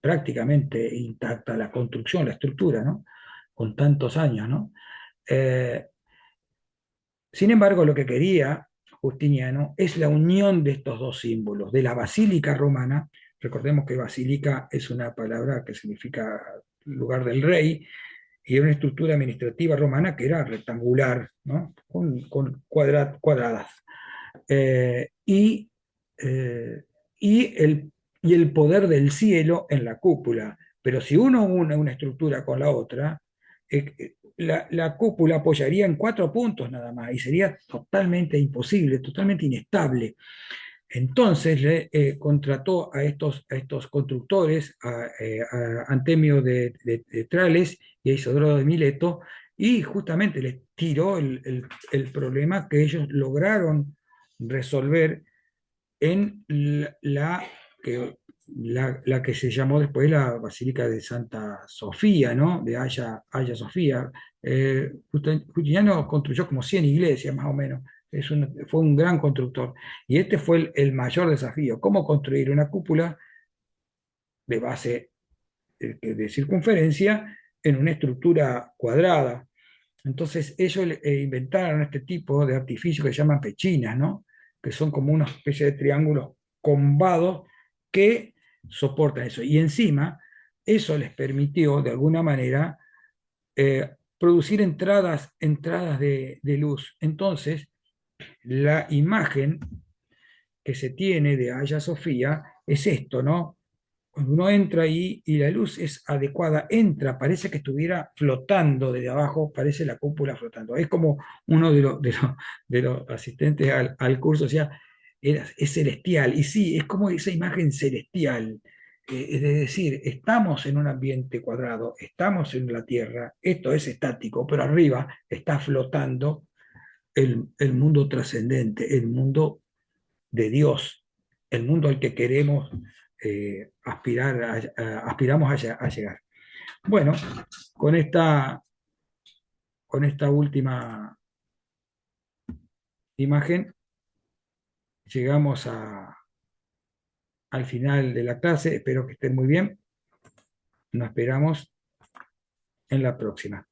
prácticamente intacta la construcción, la estructura, ¿no? Con tantos años, ¿no? Eh, Sin embargo, lo que quería Justiniano es la unión de estos dos símbolos, de la basílica romana. Recordemos que basílica es una palabra que significa lugar del rey, y era una estructura administrativa romana que era rectangular, ¿no? Cuadradas. Eh, y, eh, y, y el poder del cielo en la cúpula. Pero si uno une una estructura con la otra, la cúpula apoyaría en 4 puntos nada más y sería totalmente imposible, totalmente inestable. Entonces le contrató a estos constructores, a Antemio de Trales y a Isodoro de Mileto, y justamente les tiró el problema que ellos lograron resolver en la que se llamó después la Basílica de Santa Sofía, ¿no? De Hagia Sofía. Justiniano construyó como 100 iglesias, más o menos. Fue un gran constructor. Y este fue el mayor desafío: cómo construir una cúpula de base de circunferencia en una estructura cuadrada. Entonces ellos inventaron este tipo de artificios que se llaman pechinas, ¿no? Que son como una especie de triángulos combados que soportan eso. Y encima, eso les permitió, de alguna manera, producir entradas de luz. Entonces, la imagen que se tiene de Hagia Sofía es esto, ¿no? Cuando uno entra ahí y la luz es adecuada, entra, parece que estuviera flotando desde abajo, parece la cúpula flotando. Es como uno de los asistentes al curso decía, es celestial. Y sí, es como esa imagen celestial. Es decir, estamos en un ambiente cuadrado, estamos en la Tierra, esto es estático, pero arriba está flotando el mundo trascendente, el mundo de Dios, el mundo al que queremos aspirar, aspiramos a llegar. Bueno, con con esta última imagen llegamos al final de la clase. Espero que estén muy bien. Nos esperamos en la próxima.